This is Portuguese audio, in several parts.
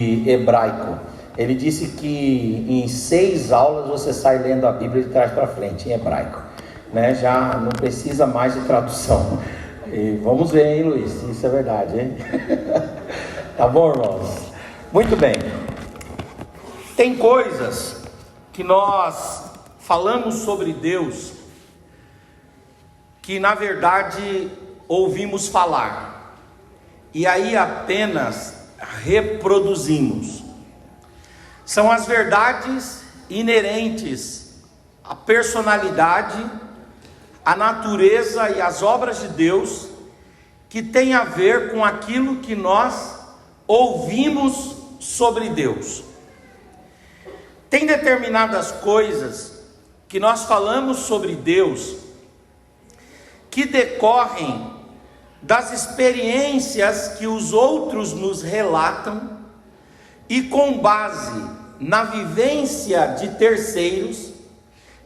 hebraico. Ele disse que em 6 aulas você sai lendo a Bíblia de trás para frente, em hebraico, né? Já não precisa mais de tradução. E vamos ver, hein, Luiz, se isso é verdade, hein? Tá bom, irmãos? Muito bem. Tem coisas que nós falamos sobre Deus que na verdade ouvimos falar e aí apenas reproduzimos. São as verdades inerentes à personalidade, à natureza e às obras de Deus, que tem a ver com aquilo que nós ouvimos sobre Deus. Tem determinadas coisas que nós falamos sobre Deus que decorrem das experiências que os outros nos relatam e com base na vivência de terceiros,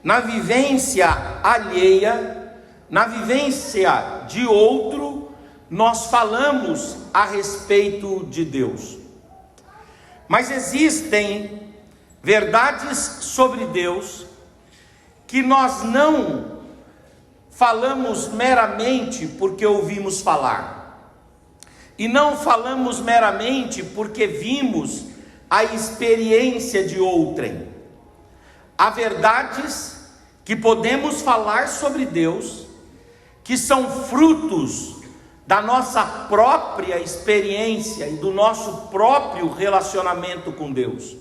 na vivência alheia, na vivência de outro, nós falamos a respeito de Deus. Mas existem verdades sobre Deus que nós não falamos meramente porque ouvimos falar, e não falamos meramente porque vimos a experiência de outrem. Há verdades que podemos falar sobre Deus, que são frutos da nossa própria experiência e do nosso próprio relacionamento com Deus.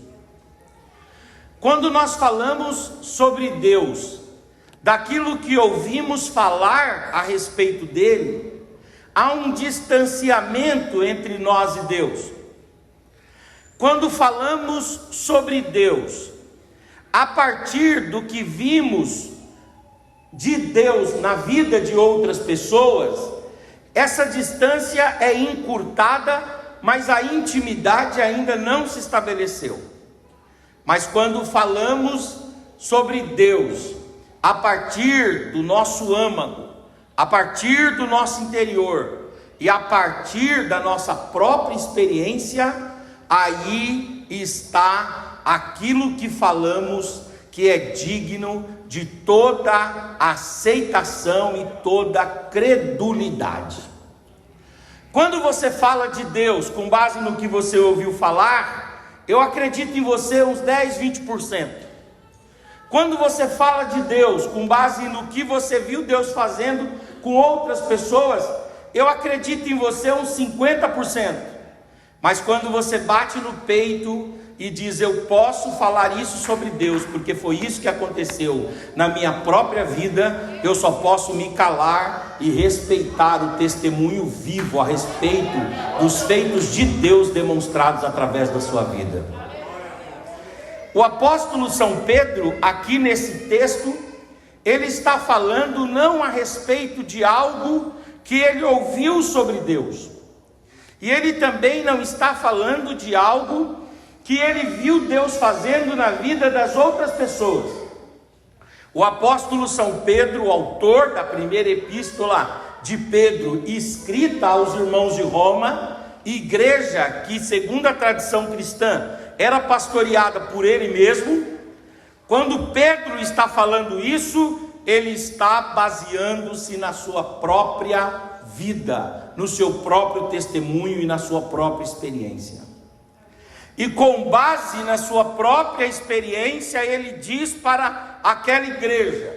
Quando nós falamos sobre Deus, daquilo que ouvimos falar a respeito dele, há um distanciamento entre nós e Deus. Quando falamos sobre Deus, a partir do que vimos de Deus na vida de outras pessoas, essa distância é encurtada, mas a intimidade ainda não se estabeleceu. Mas quando falamos sobre Deus, a partir do nosso âmago, a partir do nosso interior e a partir da nossa própria experiência, aí está aquilo que falamos que é digno de toda aceitação e toda credulidade. Quando você fala de Deus com base no que você ouviu falar, eu acredito em você uns 10, 20%. Quando você fala de Deus com base no que você viu Deus fazendo com outras pessoas, eu acredito em você uns 50%. Mas quando você bate no peito e diz, eu posso falar isso sobre Deus, porque foi isso que aconteceu na minha própria vida, eu só posso me calar e respeitar o testemunho vivo a respeito dos feitos de Deus demonstrados através da sua vida. O apóstolo São Pedro, aqui nesse texto, ele está falando não a respeito de algo que ele ouviu sobre Deus, e ele também não está falando de algo que ele viu Deus fazendo na vida das outras pessoas. O apóstolo São Pedro, o autor da primeira epístola de Pedro, escrita aos irmãos de Roma, igreja que, segundo a tradição cristã, era pastoreada por ele mesmo. Quando Pedro está falando isso, ele está baseando-se na sua própria vida, no seu próprio testemunho e na sua própria experiência. E com base na sua própria experiência, ele diz para aquela igreja,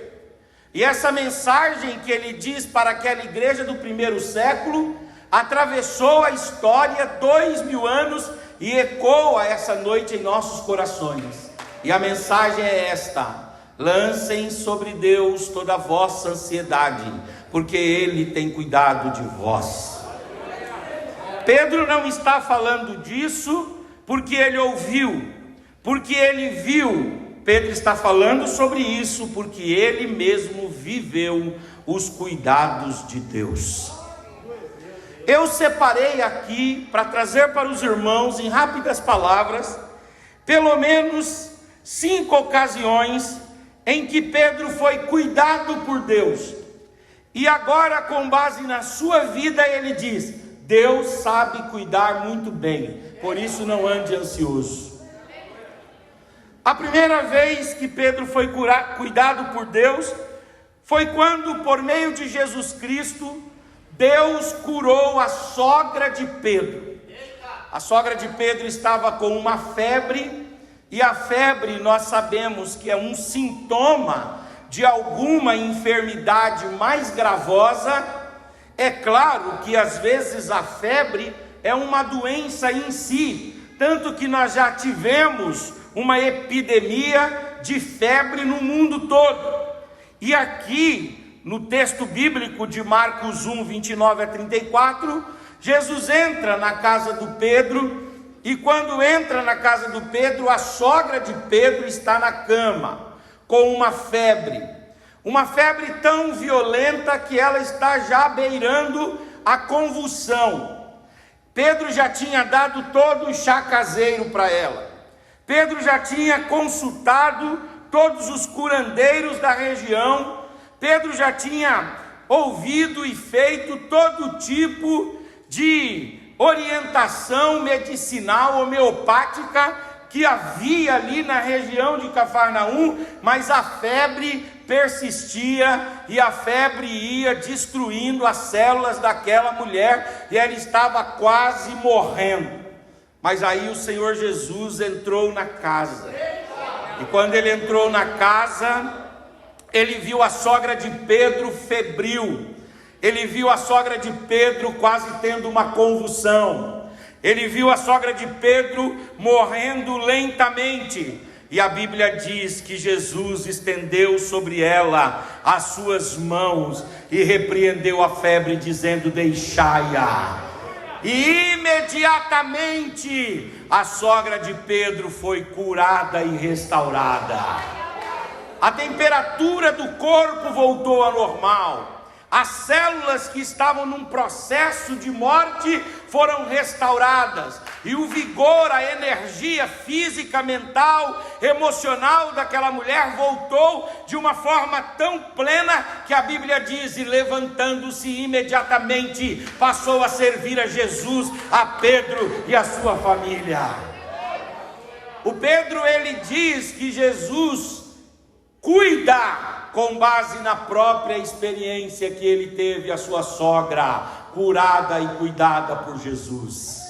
e essa mensagem que ele diz para aquela igreja do primeiro século, atravessou a história 2000 anos e ecoa essa noite em nossos corações. E a mensagem é esta: lancem sobre Deus toda a vossa ansiedade, porque Ele tem cuidado de vós. Pedro não está falando disso porque ele ouviu, porque ele viu. Pedro está falando sobre isso porque ele mesmo viveu os cuidados de Deus. Eu separei aqui para trazer para os irmãos, em rápidas palavras, pelo menos 5 ocasiões em que Pedro foi cuidado por Deus. E agora, com base na sua vida, ele diz: Deus sabe cuidar muito bem, por isso não ande ansioso. A primeira vez que Pedro foi cuidado por Deus foi quando, por meio de Jesus Cristo, Deus curou a sogra de Pedro. A sogra de Pedro estava com uma febre, e a febre nós sabemos que é um sintoma de alguma enfermidade mais gravosa. É claro que às vezes a febre é uma doença em si, tanto que nós já tivemos uma epidemia de febre no mundo todo. E aqui no texto bíblico de Marcos 1, 29 a 34, Jesus entra na casa do Pedro, e quando entra na casa do Pedro, a sogra de Pedro está na cama, com uma febre tão violenta que ela está já beirando a convulsão. Pedro já tinha dado todo o chá caseiro para ela, Pedro já tinha consultado todos os curandeiros da região, Pedro já tinha ouvido e feito todo tipo de orientação medicinal, homeopática, que havia ali na região de Cafarnaum, mas a febre persistia, e a febre ia destruindo as células daquela mulher, e ela estava quase morrendo. Mas aí o Senhor Jesus entrou na casa, e quando ele entrou na casa, ele viu a sogra de Pedro febril, ele viu a sogra de Pedro quase tendo uma convulsão, ele viu a sogra de Pedro morrendo lentamente, e a Bíblia diz que Jesus estendeu sobre ela as suas mãos e repreendeu a febre, dizendo: deixai-a. E imediatamente a sogra de Pedro foi curada e restaurada. A temperatura do corpo voltou ao normal. As células que estavam num processo de morte foram restauradas, e o vigor, a energia física, mental, emocional daquela mulher voltou de uma forma tão plena que a Bíblia diz: e levantando-se imediatamente passou a servir a Jesus, a Pedro e a sua família. O Pedro, ele diz que Jesus cuida com base na própria experiência que ele teve, a sua sogra curada e cuidada por Jesus.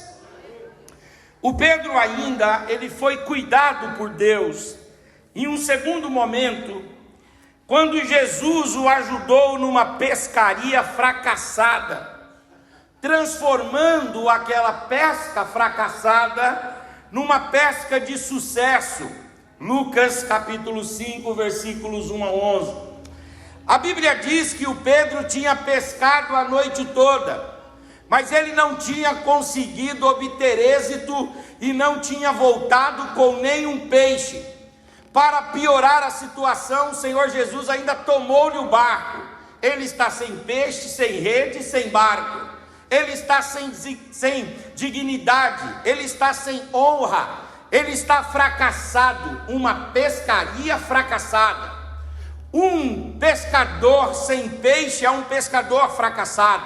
O Pedro ainda, ele foi cuidado por Deus em um segundo momento, quando Jesus o ajudou numa pescaria fracassada, transformando aquela pesca fracassada numa pesca de sucesso. Lucas capítulo 5, versículos 1 a 11. A Bíblia diz que o Pedro tinha pescado a noite toda, mas ele não tinha conseguido obter êxito e não tinha voltado com nenhum peixe. Para piorar a situação, o Senhor Jesus ainda tomou-lhe o barco. Ele está sem peixe, sem rede, sem barco. Ele está sem dignidade, ele está sem honra. Ele está fracassado, uma pescaria fracassada. Um pescador sem peixe é um pescador fracassado.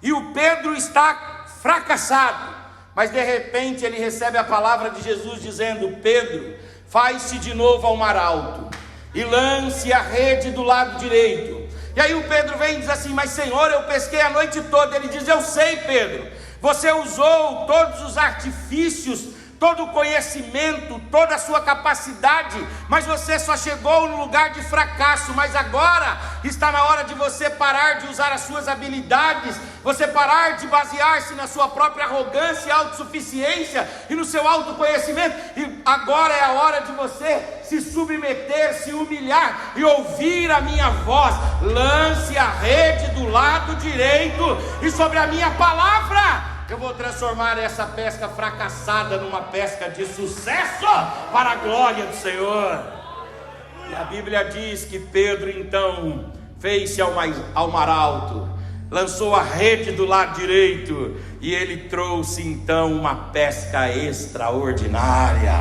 E o Pedro está fracassado, mas de repente ele recebe a palavra de Jesus dizendo: Pedro, faz-se de novo ao mar alto e lance a rede do lado direito. E aí o Pedro vem e diz assim: mas Senhor, eu pesquei a noite toda. Ele diz: eu sei, Pedro, você usou todos os artifícios, todo o conhecimento, toda a sua capacidade, mas você só chegou no lugar de fracasso. Mas agora está na hora de você parar de usar as suas habilidades, você parar de basear-se na sua própria arrogância e autossuficiência e no seu autoconhecimento, e agora é a hora de você se submeter, se humilhar e ouvir a minha voz. Lance a rede do lado direito, e sobre a minha palavra eu vou transformar essa pesca fracassada numa pesca de sucesso para a glória do Senhor. E a Bíblia diz que Pedro então fez-se ao mar alto, lançou a rede do lado direito, e ele trouxe então uma pesca extraordinária.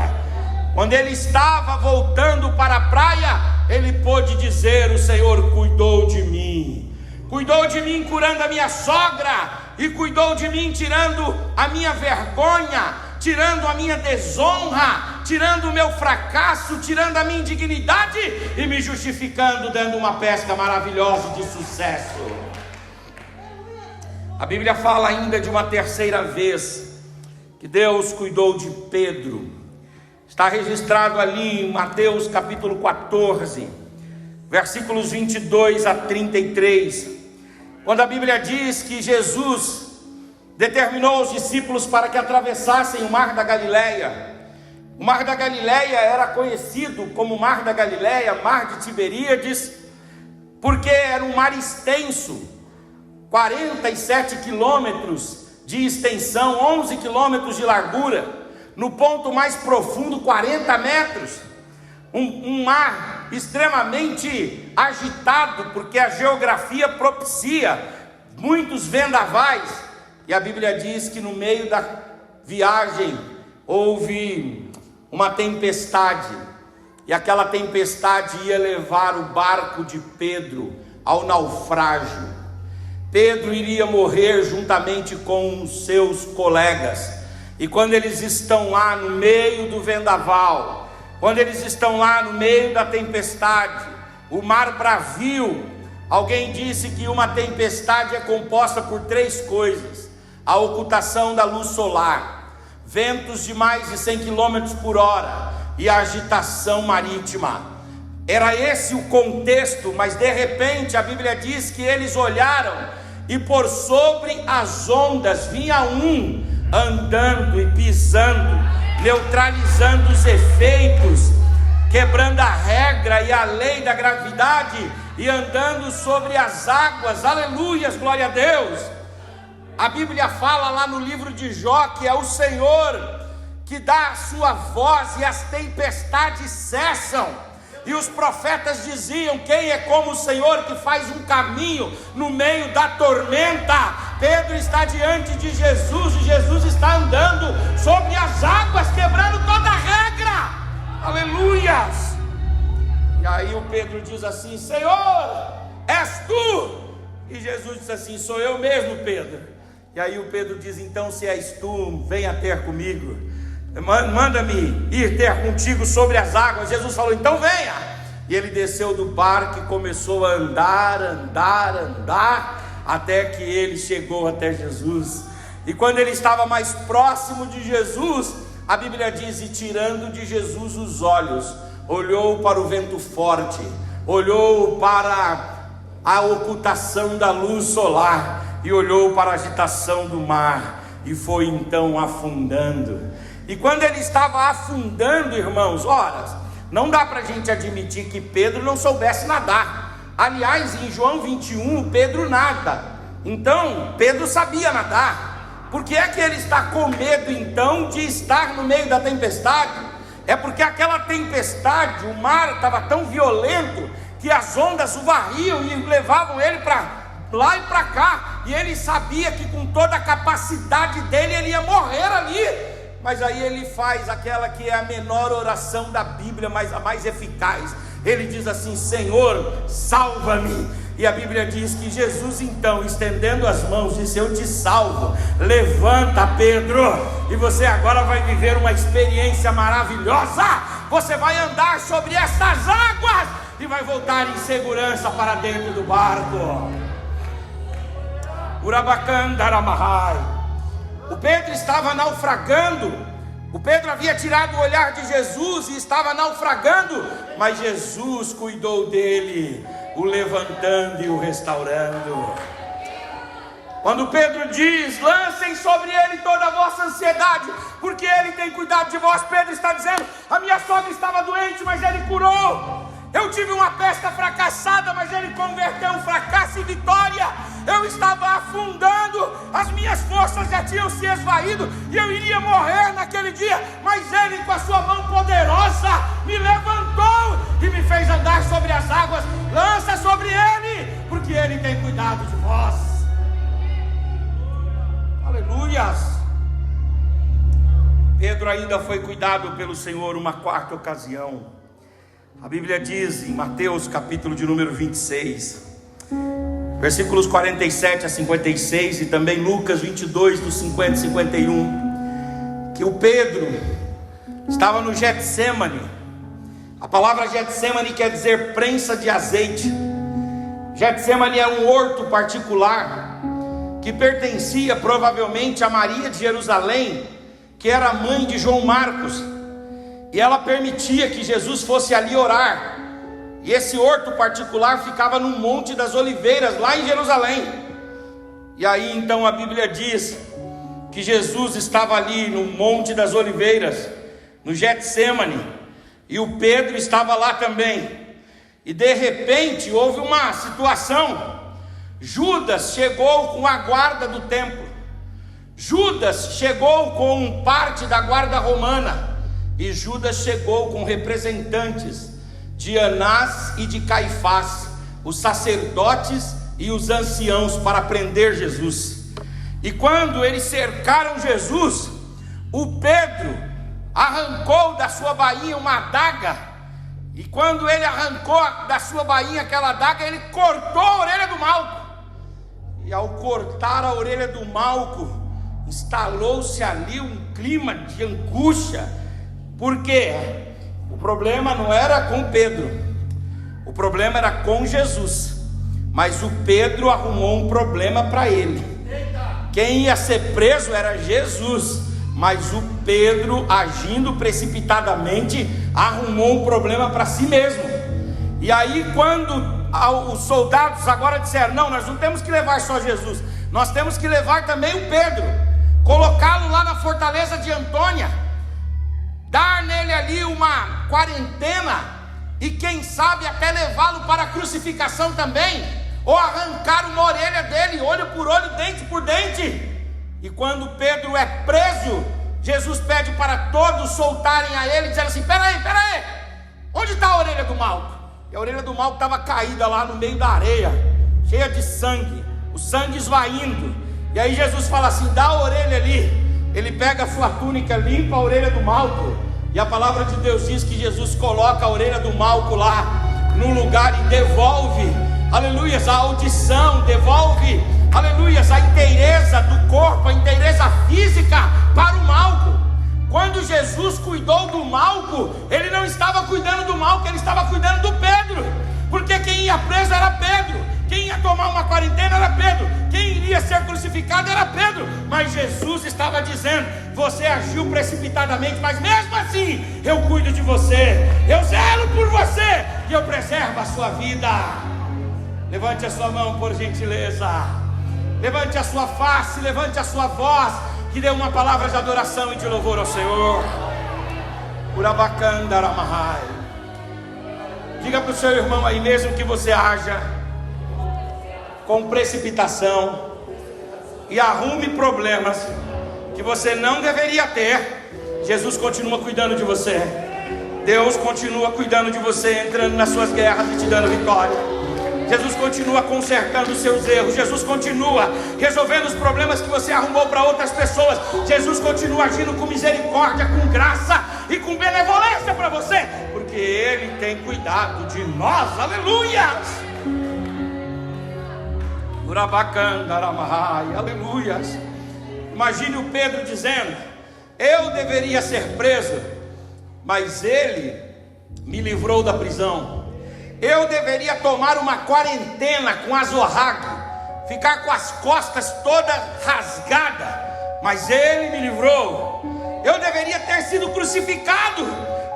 Quando ele estava voltando para a praia, ele pôde dizer: o Senhor cuidou de mim curando a minha sogra, e cuidou de mim tirando a minha vergonha, tirando a minha desonra, tirando o meu fracasso, tirando a minha indignidade e me justificando, dando uma pesca maravilhosa de sucesso. A Bíblia fala ainda de uma terceira vez que Deus cuidou de Pedro. Está registrado ali em Mateus capítulo 14, versículos 22 a 33, quando a Bíblia diz que Jesus determinou os discípulos para que atravessassem o mar da Galileia. O mar da Galileia era conhecido como mar da Galileia, mar de Tiberíades, porque era um mar extenso, 47 quilômetros de extensão, 11 quilômetros de largura, no ponto mais profundo 40 metros, um mar extremamente agitado, porque a geografia propicia muitos vendavais. E a Bíblia diz que no meio da viagem houve uma tempestade, e aquela tempestade ia levar o barco de Pedro ao naufrágio. Pedro iria morrer juntamente com os seus colegas. E quando eles estão lá no meio do vendaval, quando eles estão lá no meio da tempestade, o mar bravio, alguém disse que uma tempestade é composta por 3 coisas: a ocultação da luz solar, ventos de mais de 100 km por hora e a agitação marítima. Era esse o contexto, mas de repente a Bíblia diz que eles olharam e por sobre as ondas vinha um andando e pisando, neutralizando os efeitos, quebrando a regra e a lei da gravidade e andando sobre as águas. Aleluias, glória a Deus. A Bíblia fala lá no livro de Jó que é o Senhor que dá a sua voz e as tempestades cessam. E os profetas diziam: quem é como o Senhor que faz um caminho no meio da tormenta? Pedro está diante de Jesus e Jesus está andando sobre as águas, quebrando toda a regra. Aleluias. E aí o Pedro diz assim: Senhor, és tu? E Jesus diz assim: sou eu mesmo, Pedro. E aí o Pedro diz: então se és tu, venha ter comigo, manda-me ir ter contigo sobre as águas. Jesus falou: então venha. E ele desceu do barco e começou a andar, até que ele chegou até Jesus. E quando ele estava mais próximo de Jesus, a Bíblia diz: e tirando de Jesus os olhos, olhou para o vento forte, olhou para a ocultação da luz solar e olhou para a agitação do mar, e foi então afundando. E quando ele estava afundando, irmãos, ora, não dá para a gente admitir que Pedro não soubesse nadar. Aliás, em João 21, Pedro nada. Então, Pedro sabia nadar. Por que é que ele está com medo então de estar no meio da tempestade? É porque aquela tempestade, o mar estava tão violento que as ondas o varriam e levavam ele para lá e para cá, e ele sabia que com toda a capacidade dele ele ia morrer ali. Mas aí ele faz aquela que é a menor oração da Bíblia, mas a mais eficaz. Ele diz assim: Senhor, salva-me. E a Bíblia diz que Jesus então, estendendo as mãos, disse: eu te salvo, levanta, Pedro, e você agora vai viver uma experiência maravilhosa. Você vai andar sobre estas águas e vai voltar em segurança para dentro do barco. Urabacandaramahai. O Pedro estava naufragando. O Pedro havia tirado o olhar de Jesus e estava naufragando, mas Jesus cuidou dele, o levantando e o restaurando. Quando Pedro diz: lancem sobre ele toda a vossa ansiedade, porque ele tem cuidado de vós, Pedro está dizendo: a minha sogra estava doente, mas ele curou. Eu tive uma pesca fracassada, mas ele converteu o fracasso em vitória. Eu estava afundando, as minhas forças já tinham se esvaído e eu iria morrer naquele dia, mas ele, com a sua mão poderosa, me levantou e me fez andar sobre as águas. Lança sobre ele, porque ele tem cuidado de vós. Aleluias. Pedro ainda foi cuidado pelo Senhor uma quarta ocasião. A Bíblia diz em Mateus capítulo de número 26, versículos 47 a 56, e também Lucas 22, dos 50 e 51, que o Pedro estava no Getsemane. A palavra Getsemane quer dizer prensa de azeite. Getsemane é um horto particular que pertencia provavelmente a Maria de Jerusalém, que era a mãe de João Marcos, e ela permitia que Jesus fosse ali orar. E esse horto particular ficava no Monte das Oliveiras, lá em Jerusalém. E aí então a Bíblia diz que Jesus estava ali no Monte das Oliveiras, no Getsemane, e o Pedro estava lá também. E de repente houve uma situação. Judas chegou com a guarda do templo. Judas chegou com parte da guarda romana. E Judas chegou com representantes de Anás e de Caifás, os sacerdotes e os anciãos, para prender Jesus. E quando eles cercaram Jesus, o Pedro arrancou da sua bainha uma adaga. E quando ele arrancou da sua bainha aquela adaga, ele cortou a orelha do Malco. E ao cortar a orelha do Malco, instalou-se ali um clima de angústia. Porque o problema não era com Pedro, o problema era com Jesus. Mas o Pedro arrumou um problema para ele. Quem ia ser preso era Jesus, mas o Pedro, agindo precipitadamente, arrumou um problema para si mesmo. E aí quando os soldados agora disseram: não, nós não temos que levar só Jesus, nós temos que levar também o Pedro, colocá-lo lá na fortaleza de Antônia, dar nele ali uma quarentena, e quem sabe até levá-lo para a crucificação também, ou arrancar uma orelha dele, olho por olho, dente por dente. E quando Pedro é preso, Jesus pede para todos soltarem a ele, dizendo assim: peraí, onde está a orelha do Malco? E a orelha do Malco estava caída lá no meio da areia, cheia de sangue, o sangue esvaindo. E aí Jesus fala assim: dá a orelha ali. Ele pega a sua túnica, limpa a orelha do Malco, e a palavra de Deus diz que Jesus coloca a orelha do Malco lá no lugar e devolve, aleluias, a audição, devolve, aleluias, a inteireza do corpo, a inteireza física para o Malco. Quando Jesus cuidou do Malco, ele não estava cuidando do Malco, ele estava cuidando do Pedro, porque quem ia preso era Pedro, quem ia tomar uma quarentena era Pedro, quem iria ser crucificado era Pedro. Mas Jesus estava dizendo: você agiu precipitadamente, mas mesmo assim eu cuido de você, eu zelo por você e eu preservo a sua vida. Levante a sua mão, por gentileza. Levante a sua face, levante a sua voz, que dê uma palavra de adoração e de louvor ao Senhor. Urabacandaramahai. Diga para o seu irmão aí: mesmo que você haja com precipitação e arrume problemas que você não deveria ter, Jesus continua cuidando de você. Deus continua cuidando de você, entrando nas suas guerras e te dando vitória. Jesus continua consertando os seus erros. Jesus continua resolvendo os problemas que você arrumou para outras pessoas. Jesus continua agindo com misericórdia, com graça e com benevolência para você, porque Ele tem cuidado de nós. Aleluias! Urabacandaramahai, aleluias. Imagine o Pedro dizendo: eu deveria ser preso, mas Ele me livrou da prisão. Eu deveria tomar uma quarentena com azorrague, ficar com as costas todas rasgadas, mas Ele me livrou. Eu deveria ter sido crucificado,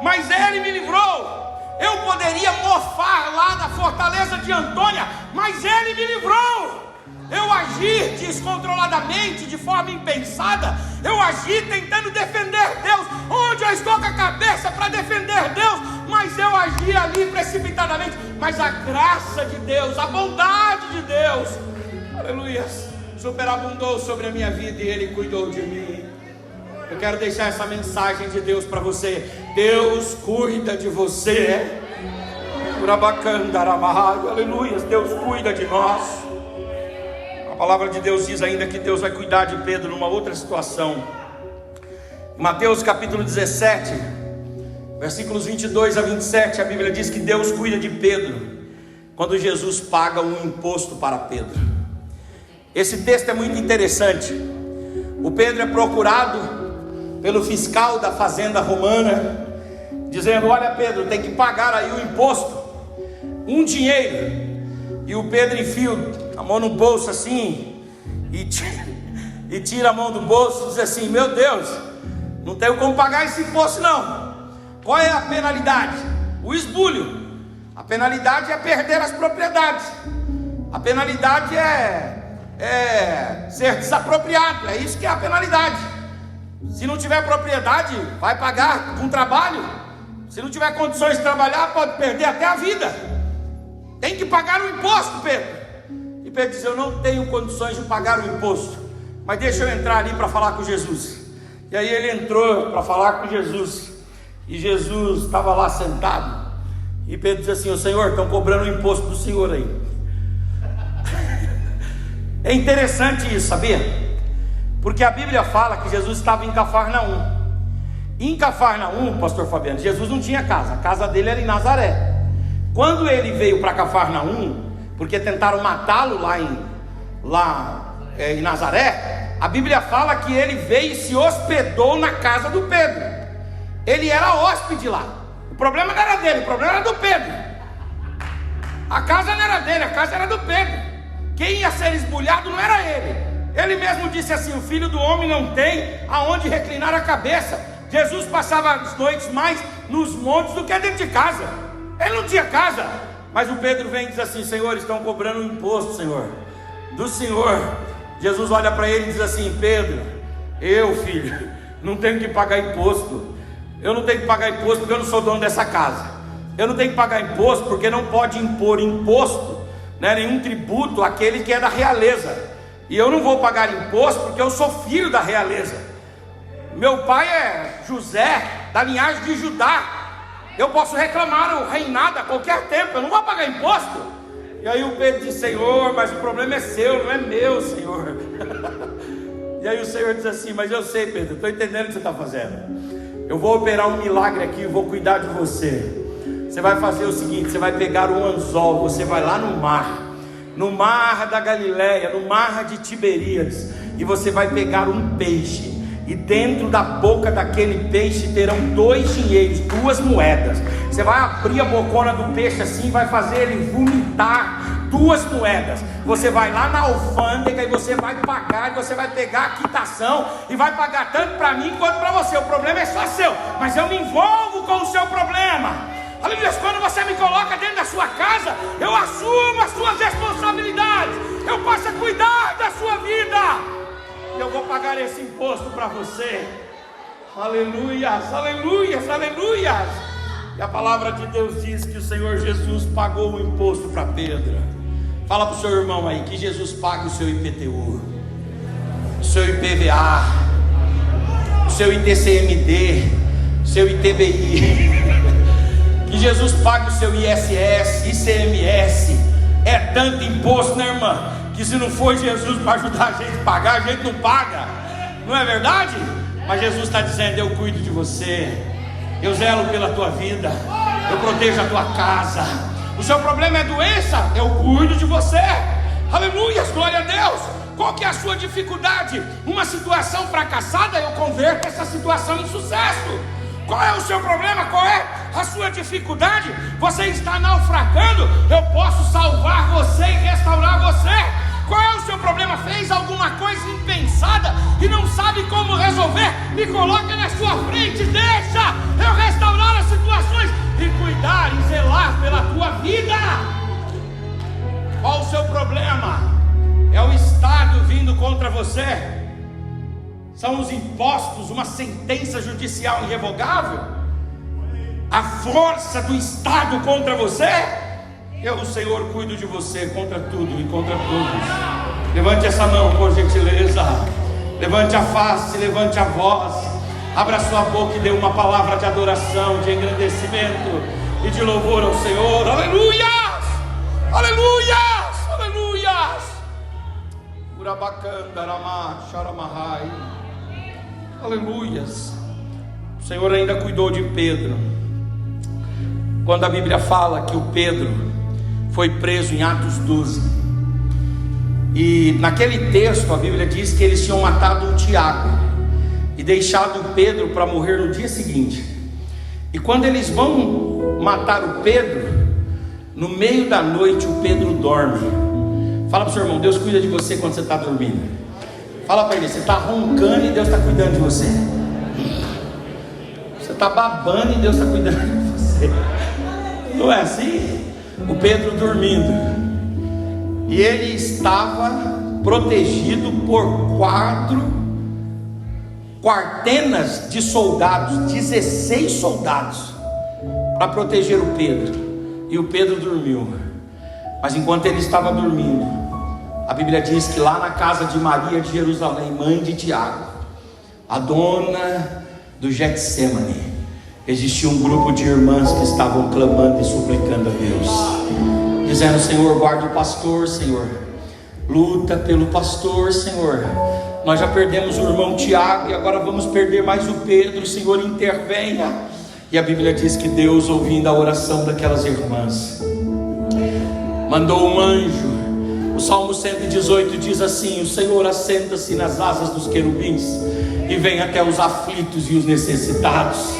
mas Ele me livrou. Eu poderia mofar lá na fortaleza de Antônia, mas Ele me livrou. Eu agi descontroladamente, de forma impensada. Eu agi tentando defender Deus, onde eu estou com a cabeça para defender Deus, mas eu agi ali precipitadamente. Mas a graça de Deus, a bondade de Deus, aleluia, superabundou sobre a minha vida e Ele cuidou de mim. Eu quero deixar essa mensagem de Deus para você: Deus cuida de você. Aleluia, Deus cuida de nós. A palavra de Deus diz ainda que Deus vai cuidar de Pedro numa outra situação. Em Mateus capítulo 17, versículos 22 a 27, a Bíblia diz que Deus cuida de Pedro quando Jesus paga um imposto para Pedro. Esse texto é muito interessante. O Pedro é procurado pelo fiscal da fazenda romana, dizendo: olha, Pedro, tem que pagar aí o imposto, um dinheiro. E o Pedro enfia a mão no bolso assim, e tira a mão do bolso e diz assim: meu Deus, não tenho como pagar esse imposto não. Qual é a penalidade? O esbulho. A penalidade é perder as propriedades. A penalidade é ser desapropriado. É isso que é a penalidade. Se não tiver propriedade, vai pagar com trabalho. Se não tiver condições de trabalhar, pode perder até a vida. Tem que pagar o imposto, Pedro. E Pedro diz: eu não tenho condições de pagar o imposto, mas deixa eu entrar ali para falar com Jesus. E aí ele entrou para falar com Jesus, e Jesus estava lá sentado, e Pedro diz assim: ô Senhor, estão cobrando o imposto do Senhor aí. É interessante isso, sabia? Porque a Bíblia fala que Jesus estava em Cafarnaum. Em Cafarnaum, pastor Fabiano, Jesus não tinha casa, a casa dele era em Nazaré. Quando ele veio para Cafarnaum, porque tentaram matá-lo lá em Nazaré, a Bíblia fala que ele veio e se hospedou na casa do Pedro. Ele era hóspede lá. O problema não era dele, o problema era do Pedro. A casa não era dele, a casa era do Pedro. Quem ia ser esbulhado não era ele. Ele mesmo disse assim: o filho do homem não tem aonde reclinar a cabeça. Jesus passava as noites mais nos montes do que dentro de casa. Ele não tinha casa. Mas o Pedro vem e diz assim: Senhor, estão cobrando o imposto, Senhor, do Senhor. Jesus olha para ele e diz assim: Pedro, eu, filho, não tenho que pagar imposto. Eu não tenho que pagar imposto porque eu não sou dono dessa casa. Eu não tenho que pagar imposto porque não pode impor imposto, né, nenhum tributo àquele que é da realeza. E eu não vou pagar imposto porque eu sou filho da realeza. Meu pai é José, da linhagem de Judá. Eu posso reclamar o reinado a qualquer tempo, eu não vou pagar imposto. E aí o Pedro diz: Senhor, mas o problema é seu, não é meu, Senhor. E aí o Senhor diz assim: mas eu sei, Pedro, estou entendendo o que você está fazendo. Eu vou operar um milagre aqui, vou cuidar de você. Você vai fazer o seguinte: você vai pegar um anzol, você vai lá no mar da Galileia, no mar de Tiberíades, e você vai pegar um peixe. E dentro da boca daquele peixe terão 2 dinheiros, 2 moedas. Você vai abrir a bocona do peixe assim, vai fazer ele vomitar 2 moedas. Você vai lá na alfândega e você vai pagar, e você vai pegar a quitação e vai pagar tanto para mim quanto para você. O problema é só seu, mas eu me envolvo com o seu problema. Aleluia. Quando você me coloca dentro da sua casa, eu assumo as suas responsabilidades. Eu passo a cuidar da sua vida. Eu vou pagar esse imposto para você. Aleluias, aleluias, aleluias. E a palavra de Deus diz que o Senhor Jesus pagou o imposto para Pedro. Fala para o seu irmão aí que Jesus pague o seu IPTU, o seu IPVA, o seu ITCMD, o seu ITBI. Que Jesus pague o seu ISS, ICMS. É tanto imposto, né, irmã? Que se não for Jesus para ajudar a gente a pagar, a gente não paga. Não é verdade? Mas Jesus está dizendo: eu cuido de você, eu zelo pela tua vida, eu protejo a tua casa. O seu problema é doença, eu cuido de você. Aleluia, glória a Deus. Qual que é a sua dificuldade? Uma situação fracassada, eu converto essa situação em sucesso. Qual é o seu problema? Qual é a sua dificuldade? Você está naufragando, eu posso salvar você e restaurar você. Qual é o seu problema? Fez alguma coisa impensada e não sabe como resolver? Me coloca na sua frente, deixa eu restaurar as situações e cuidar e zelar pela tua vida. Qual o seu problema? É o Estado vindo contra você? São os impostos, uma sentença judicial irrevogável? A força do Estado contra você? Eu, o Senhor, cuido de você contra tudo e contra todos. Levante essa mão, por gentileza. Levante a face, levante a voz. Abra sua boca e dê uma palavra de adoração, de engrandecimento e de louvor ao Senhor. Aleluias! Aleluias! Aleluias! Urabacandaramá, Charamahai. Aleluias. O Senhor ainda cuidou de Pedro. Quando a Bíblia fala que o Pedro foi preso em Atos 12, e naquele texto a Bíblia diz que eles tinham matado um Tiago. e deixado Pedro para morrer no dia seguinte. E quando eles vão matar o Pedro, no meio da noite o Pedro dorme. Fala para o seu irmão: Deus cuida de você quando você está dormindo. Fala para ele: você está roncando e Deus está cuidando de você. Você está babando e Deus está cuidando de você. Não é assim? O Pedro dormindo, e ele estava protegido por 4 quartenas de soldados, 16 soldados, para proteger o Pedro. E o Pedro dormiu. Mas enquanto ele estava dormindo, a Bíblia diz que lá na casa de Maria de Jerusalém, mãe de Tiago, a dona do Getsemane, existia um grupo de irmãs que estavam clamando e suplicando a Deus, dizendo: Senhor, guarda o pastor, Senhor, luta pelo pastor, Senhor. Nós já perdemos o irmão Tiago e agora vamos perder mais o Pedro, Senhor, intervenha. E a Bíblia diz que Deus, ouvindo a oração daquelas irmãs, mandou um anjo. O Salmo 118 diz assim: o Senhor assenta-se nas asas dos querubins e vem até os aflitos e os necessitados.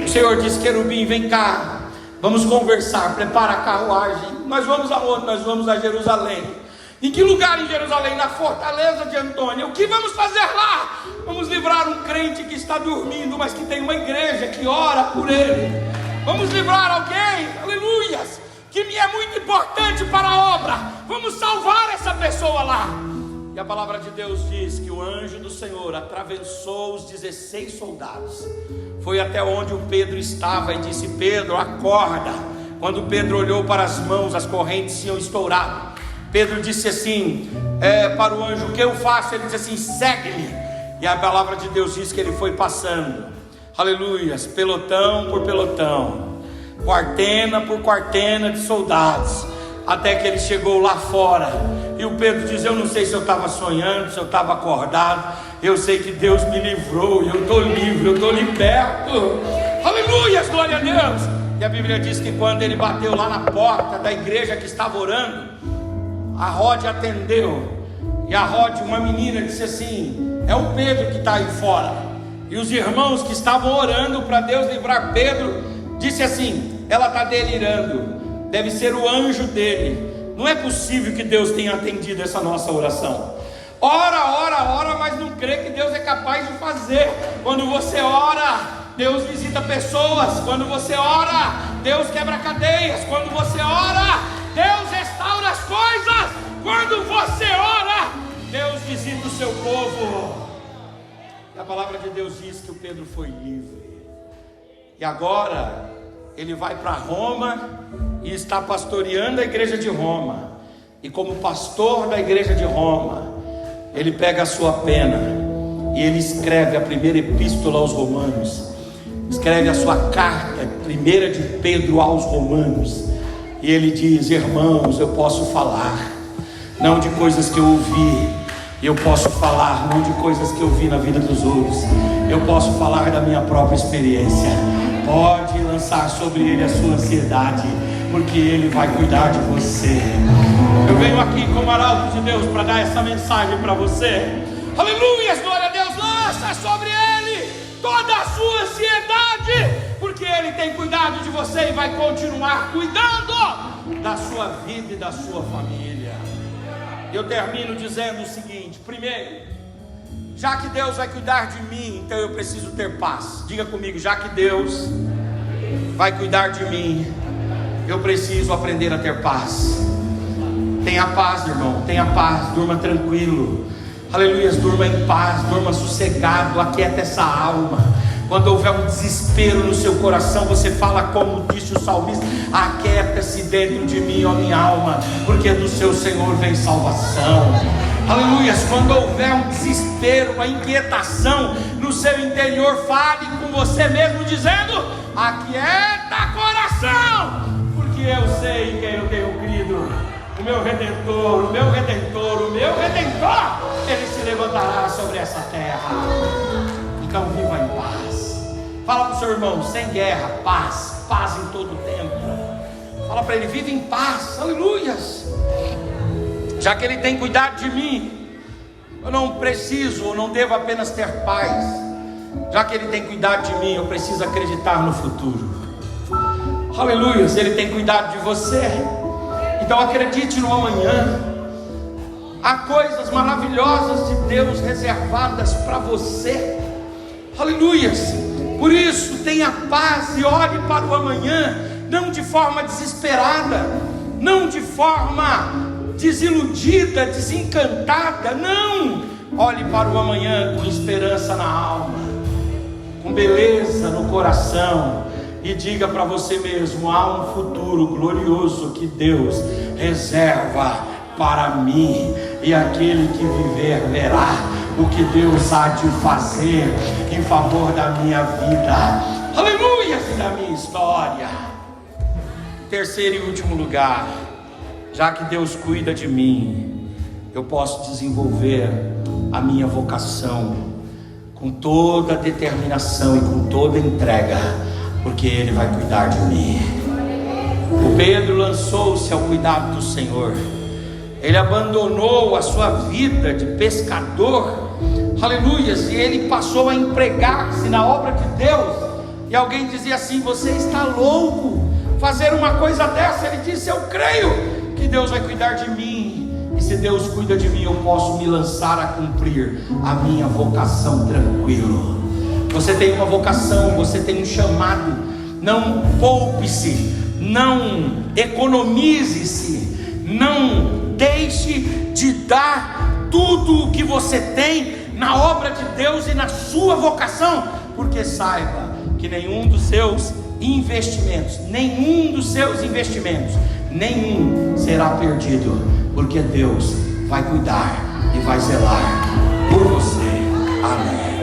O Senhor diz: querubim, vem cá, vamos conversar, prepara a carruagem. Nós vamos aonde? Nós vamos a Jerusalém. Em que lugar em Jerusalém? Na fortaleza de Antônia. O que vamos fazer lá? Vamos livrar um crente que está dormindo, mas que tem uma igreja que ora por ele. Vamos livrar alguém, aleluias, que me é muito importante para a obra. Vamos salvar essa pessoa lá. E a palavra de Deus diz que o anjo do Senhor atravessou os 16 soldados, foi até onde o Pedro estava e disse: Pedro, acorda. Quando Pedro olhou para as mãos, as correntes tinham estourado. Pedro disse assim para o anjo: o que eu faço? Ele disse assim: segue-me. E a palavra de Deus diz que ele foi passando, aleluias, pelotão por pelotão, quartena por quartena de soldados, até que ele chegou lá fora. E o Pedro diz: eu não sei se eu estava sonhando, se eu estava acordado, eu sei que Deus me livrou, e eu estou livre, eu estou liberto, aleluias, glória a Deus. E a Bíblia diz que quando ele bateu lá na porta da igreja que estava orando, a Rode atendeu, e a Rode, uma menina, disse assim: é o Pedro que está aí fora. E os irmãos que estavam orando para Deus livrar Pedro, disse assim: ela está delirando, deve ser o anjo dele. Não é possível que Deus tenha atendido essa nossa oração. Ora, mas não crê que Deus é capaz de fazer. Quando você ora, Deus visita pessoas. Quando você ora, Deus quebra cadeias. Quando você ora, Deus restaura as coisas. Quando você ora, Deus visita o seu povo. E a palavra de Deus diz que o Pedro foi livre. E agora ele vai para Roma e está pastoreando a igreja de Roma. E como pastor da igreja de Roma, ele pega a sua pena e ele escreve a primeira epístola aos Romanos. Escreve a sua carta, primeira de Pedro aos Romanos. E ele diz: irmãos, eu posso falar, não de coisas que eu ouvi, eu posso falar não de coisas que eu vi na vida dos outros, eu posso falar da minha própria experiência. Pode lançar sobre ele a sua ansiedade, porque ele vai cuidar de você. Eu venho aqui como arauto de Deus para dar essa mensagem para você. Aleluia, glória a Deus. Lança sobre ele toda a sua ansiedade, porque ele tem cuidado de você e vai continuar cuidando da sua vida e da sua família. Eu termino dizendo o seguinte: primeiro, já que Deus vai cuidar de mim, então eu preciso ter paz. Diga comigo: já que Deus vai cuidar de mim, eu preciso aprender a ter paz. Tenha paz, irmão, tenha paz, durma tranquilo, aleluia, durma em paz, durma sossegado, aquieta essa alma. Quando houver um desespero no seu coração, você fala como disse o salmista: aquieta-se dentro de mim, ó minha alma, porque do seu Senhor vem salvação. Aleluia. Quando houver um desespero, uma inquietação no seu interior, fale com você mesmo dizendo: aquieta coração, porque eu sei em quem eu tenho crido. O meu Redentor, ele se levantará sobre essa terra. Então viva em paz. Fala para o seu irmão: sem guerra, paz, paz em todo tempo. Fala para ele: vive em paz, aleluias. Já que ele tem cuidado de mim, eu não preciso ou não devo apenas ter paz, Já que Ele tem cuidado de mim, eu preciso acreditar no futuro. Aleluia, Ele tem cuidado de você. Então acredite no amanhã. Há coisas maravilhosas de Deus reservadas para você. Aleluia. Por isso tenha paz e olhe para o amanhã, não de forma desesperada, não de forma desiludida, desencantada, não. Olhe para o amanhã com esperança na alma, com beleza no coração, e diga para você mesmo: há um futuro glorioso que Deus reserva para mim, e aquele que viver verá o que Deus há de fazer em favor da minha vida, aleluia, e da minha história. Terceiro e último lugar, já que Deus cuida de mim, eu posso desenvolver a minha vocação com toda a determinação e com toda a entrega, porque Ele vai cuidar de mim. O Pedro lançou-se ao cuidado do Senhor. Ele abandonou a sua vida de pescador, aleluias, e ele passou a empregar-se na obra de Deus. E alguém dizia assim: você está louco fazer uma coisa dessa? Ele disse: eu creio que Deus vai cuidar de mim, e se Deus cuida de mim, eu posso me lançar a cumprir a minha vocação tranquilo. Você tem uma vocação, você tem um chamado. Não poupe-se, não economize-se, não deixe de dar tudo o que você tem na obra de Deus e na sua vocação, porque saiba que nenhum dos seus investimentos será perdido, porque Deus vai cuidar e vai zelar por você. Amém.